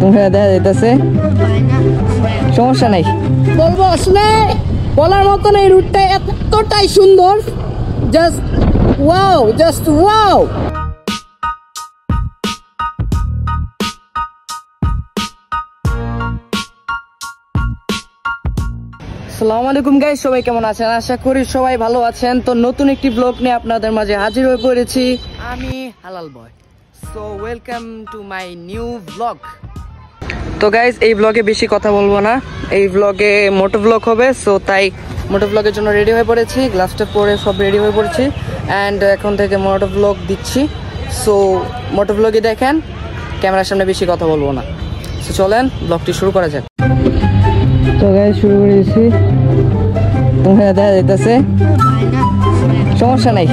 দেখা যাইতেছে, সমস্যা নাই। বলবো আসলে বলার মতো না, এই রুটটা এতটাই সুন্দর, জাস্ট ওয়াও, জাস্ট ওয়াও। আসসালামু আলাইকুম গাইস, সবাই কেমন আছেন? আশা করি সবাই ভালো আছেন। তো নতুন একটি ব্লগ নিয়ে আপনাদের মাঝে হাজির হয়ে পড়েছি আমি, হালাল boy. So welcome to my new blog. তো গাইস, এই ব্লগে বেশি কথা বলবো না, এই ব্লগে মোটো ব্লগ হবে। সো তাই মোটো ব্লগের জন্য রেডি হয়ে পড়েছি, গ্লাসটা পরে সব রেডি হয়ে পড়েছি অ্যান্ড এখন থেকে মোটো ব্লগ দিচ্ছি। সো মোটো ব্লগে দেখেন, ক্যামেরার সামনে বেশি কথা বলবো না। সো চলেন ব্লগটি শুরু করা যাক। তো গাইস, শুরু করে দিচ্ছি। তোমরা দেখা যাইতেছে, সমস্যা নাই।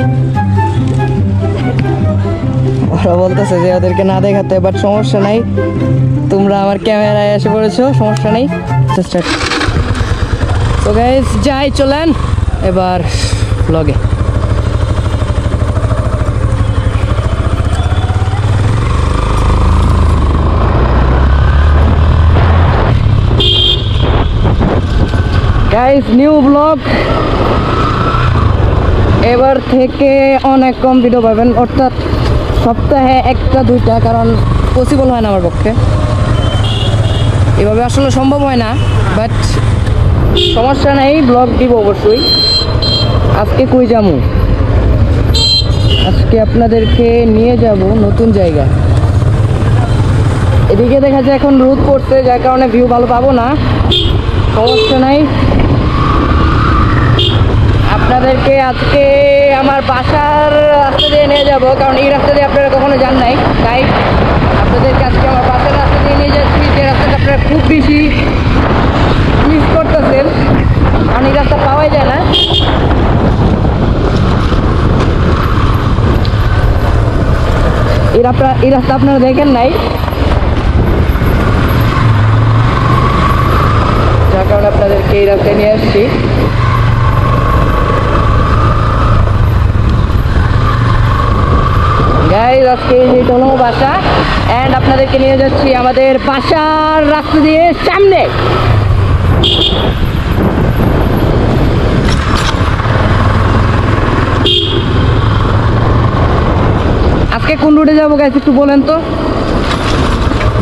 ওরা বলতেছে যে ওদেরকে না দেখাতে, বাট সমস্যা নাই, তোমরা আমার ক্যামেরায় এসে পড়েছো, সমস্যা নেই। তো গাইস যাই, চলেন এবার ব্লগে। গাইস, নিউ ব্লগ, এবার থেকে অনেক কম ভিডিও পাবেন, অর্থাৎ সপ্তাহে একটা দুইটা, কারণ পসিবল হয় না আমার পক্ষে, এভাবে আসলে সম্ভব হয় না। বাট সমস্যা নেই, ব্লগ দিব অবশ্যই। আজকে কই যাবো? আজকে আপনাদেরকে নিয়ে যাব নতুন জায়গায়। এদিকে দেখা যায় এখন রোদ পড়ছে, যার কারণে ভিউ ভালো পাবো না, সমস্যা নাই। আপনাদেরকে আজকে আমার বাসার রাস্তা দিয়ে নিয়ে যাব, কারণ এই রাস্তা দিয়ে আপনারা কখনো যান নাই, তাই আপনাদেরকে আজকে আমার বাসার রাস্তা দিয়ে নিয়ে যাচ্ছি, যে রাস্তাটা আপনারা খুব বেশি মিস করতেছেন, কারণ এই রাস্তা পাওয়াই যায় না। এই রাস্তা আপনারা দেখেন নাই, যার কারণে আপনাদেরকে এই রাস্তায় নিয়ে আসছি। গাইস, আজকে এটা হলো বাসা অ্যান্ড আপনাদেরকে নিয়ে যাচ্ছি আমাদের বাসার রাস্তা দিয়ে সামনে। আজকে কোন রুটে যাবো গাইস একটু বলেন তো,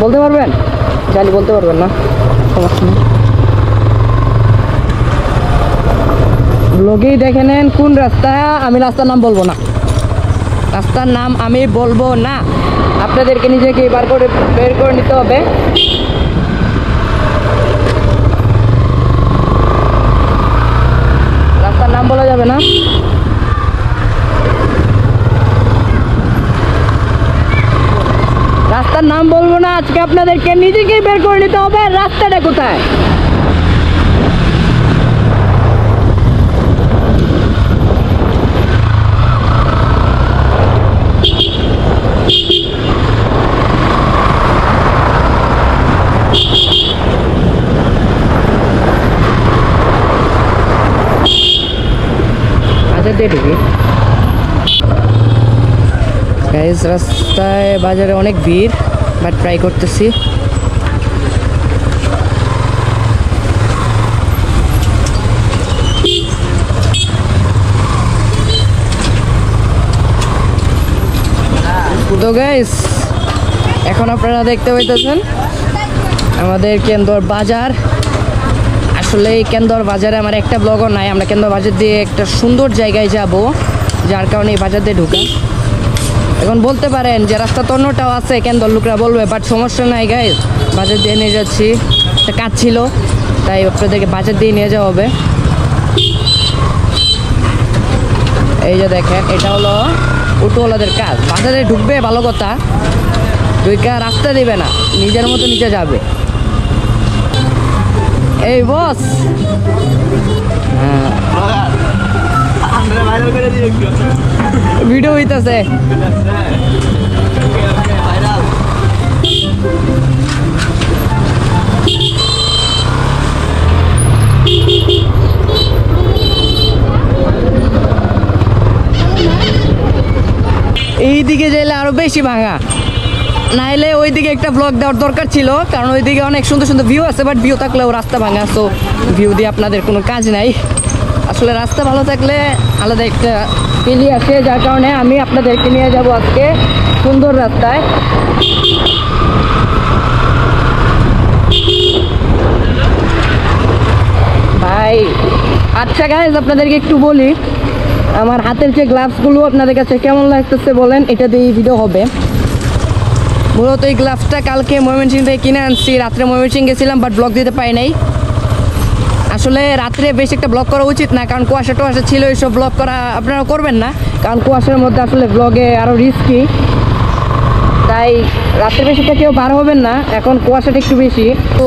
বলতে পারবেন? জানি বলতে পারবেন না, সমস্যা নেই, ব্লগেই দেখে নেন কোন রাস্তা। আমি রাস্তার নাম বলবো না, রাস্তার নাম আমি বলবো না, আপনাদেরকে নিজেকে বের করে নিতে হবে। রাস্তার নাম বলা যাবে না। রাস্তার নাম বলবো না, আজকে আপনাদেরকে নিজেকেই বের করে নিতে হবে রাস্তাটা কোথায়। গাইস, রাস্তায় বাজারে অনেক ভিড়, বাট ট্রাই করতেছি। তো গাইস, এখন আপনারা দেখতে পাইতেছেন আমাদের কেন্দর বাজার। আসলে এই কেন্দর বাজারে আমার একটা ব্লগও নাই, আমরা কেন্দর বাজার দিয়ে একটা সুন্দর জায়গায় যাব, যার কারণে এই বাজার দিয়ে ঢুকা। এখন বলতে পারেন যে রাস্তা তো অন্যটাও আছে, কেন্দর লোকরা বলবে, বাট সমস্যা নাই গাইস, বাজার দিয়ে নিয়ে যাচ্ছি, একটা কাজ ছিল তাই আপনাদেরকে বাজার দিয়ে নিয়ে যাওয়া হবে। এই যে দেখেন, এটা হলো অটোওয়ালাদের কাজ, বাজারে ঢুকবে ভালো কথা, ঢুকা রাস্তা দিবে না, নিজের মতো নিচে যাবে। এই বস, হ্যাঁ ভিডিও হইতেছে। এই দিকে যাইলে আরো বেশি ভাঙা, না হলে ওইদিকে একটা ব্লগ দেওয়ার দরকার ছিল, কারণ ওইদিকে অনেক সুন্দর সুন্দর ভিউ আছে, বাট ভিউ থাকলেও রাস্তা ভাঙা, সো ভিউ দিয়ে আপনাদের কোনো কাজ নাই। আসলে রাস্তা ভালো থাকলে আলাদা একটা ফিলি আসে, যার কারণে আমি আপনাদেরকে নিয়ে যাব আজকে সুন্দর রাস্তায়। ভাই আচ্ছা গাইস, আপনাদেরকে একটু বলি, আমার হাতের যে গ্লাভসগুলো আপনাদের কাছে কেমন লাগতেছে বলেন, এটা দিয়ে ভিডিও হবে। মূলত এই গ্লাভসটা কালকে ময়মনসিংহ থেকে কিনে আনছি, রাত্রে ময়মনসিংহ গেছিলাম, বাট ব্লগ দিতে পারি নাই। আসলে রাত্রে বেশি একটা ব্লগ করা উচিত না, কারণ কুয়াশা টুয়াশা ছিল, এইসব ব্লগ করা আপনারা করবেন না, কারণ কুয়াশার মধ্যে আসলে ব্লগে আরও রিস্কি, তাই রাত্রে বেশি একটা কেউ বার হবেন না। এখন কুয়াশাটা একটু বেশি, তো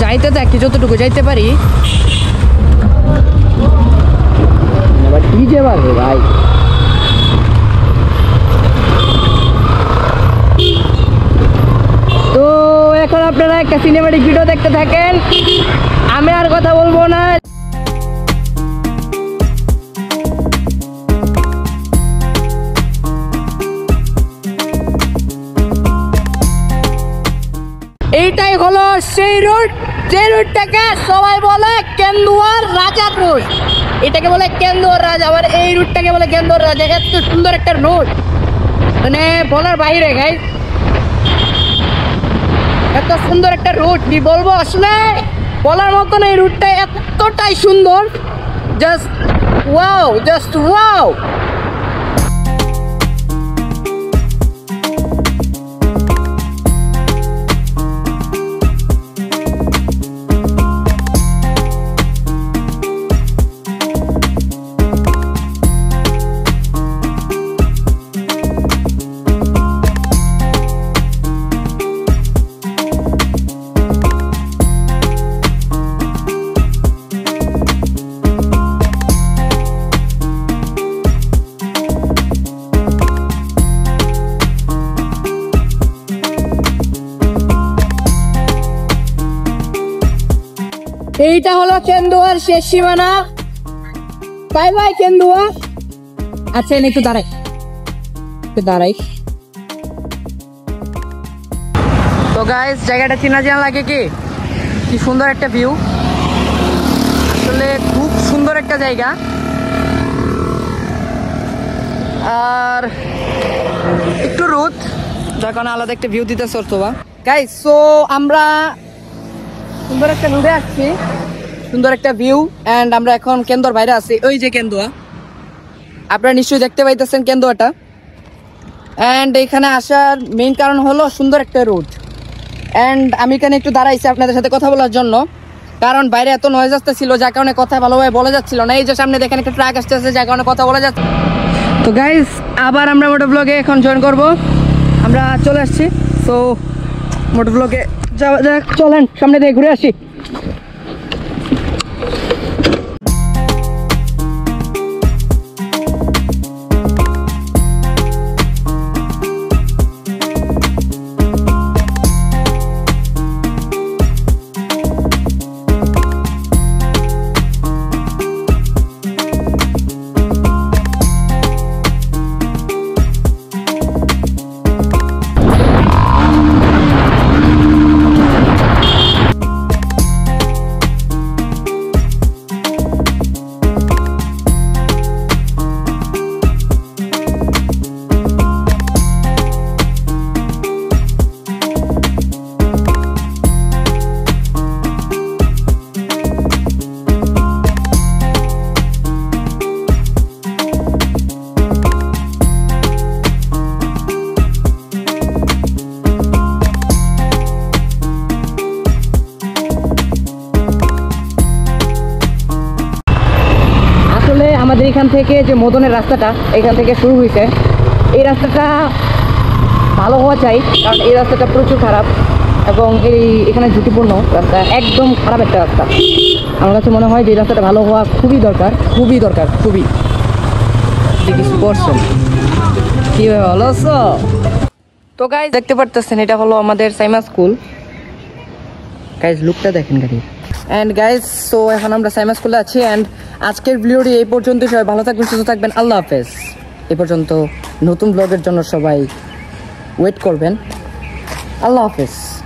যাইতে থাকি যতটুকু যাইতে পারি। ডিজে বাজে ভাই, তো এখন আপনারা একটা সিনেমাটিক ভিডিও দেখতে থাকেন, আমি আর কথা বলবো না। এইটাই হলো সেই রোড, যে রোডটাকে সবাই বলে কেন্দুয়ার রাজার রোড। এটাকে বলে কেন্দুয়ার রাজা, আবার এই রুটটাকে বলে কেন্দুয়ার রাজা। এত সুন্দর একটা রোড, মানে বলার বাইরে গাইস, এত সুন্দর একটা রুট কি বলবো, আসলে বলার মতো না। এই রুটটা এতটাই সুন্দর, জাস্ট ওয়াও, জাস্ট ওয়াও। এইটা হলো কেন্দুয়ার শেষ সীমানা। Bye bye Kendua. আচ্ছা একটু দাঁড়াই, তো গাইস জায়গাটা চেনা চেনা লাগে, কি সুন্দর একটা ভিউ, আসলে খুব সুন্দর একটা জায়গা। আর একটু রোদ, যার কারণে আলাদা একটা ভিউ দিতে চলতো বা গাইস। সো আমরা সুন্দর একটা রোডে আসছি, সুন্দর একটা ভিউ, অ্যান্ড আমরা এখন কেন্দুয়ার বাইরে আছি। ওই যে কেন্দুয়া, আপনারা নিশ্চয়ই দেখতে পাইতেছেন কেন্দুয়াটা। অ্যান্ড এখানে আসার মেইন কারণ হলো সুন্দর একটা রোড। অ্যান্ড আমি এখানে একটু দাঁড়াইছি আপনাদের সাথে কথা বলার জন্য, কারণ বাইরে এত নয়েজ আসতেছিল, যার কারণে কথা ভালোভাবে বলা যাচ্ছিল না। এই যে সামনে দেখেন একটা ট্রাক আসতেছে, যার কারণে কথা বলা যাচ্ছে। তো গাইস আবার আমরা মোটো ব্লগে এখন জয়েন করব, আমরা চলে আসছি। সো মোটো ব্লগে যাওয়া যাক, চলেন সামনে দিয়ে ঘুরে আসি। আমাদের এখান থেকে যে মদনের রাস্তাটা এখান থেকে শুরু হয়েছে, এই রাস্তাটা ভালো হওয়া চাই, কারণ এই রাস্তাটা প্রচুর খারাপ এবং এখানে ঝুঁকিপূর্ণ রাস্তা, একদম খারাপ একটা রাস্তা। আমার কাছে মনে হয় যে এই রাস্তাটা ভালো হওয়া খুবই দরকার, খুবই দরকার, খুবই। কিছু করছেন কি ভালো আছো? তো গাইজ দেখতে পারতেছেন এটা হলো আমাদের সাইমা স্কুল। গাইজ লুকটা দেখেন গাড়ির। অ্যান্ড গাইজ সো এখন আমরা সাইমা স্কুলে আছি। অ্যান্ড আজকের ভিডিওটি এই পর্যন্ত, সবাই ভালো থাকবেন, সুস্থ থাকবেন, আল্লাহ হাফেজ। এই পর্যন্ত। নতুন ব্লগের জন্য সবাই ওয়েট করবেন। আল্লাহ হাফেজ।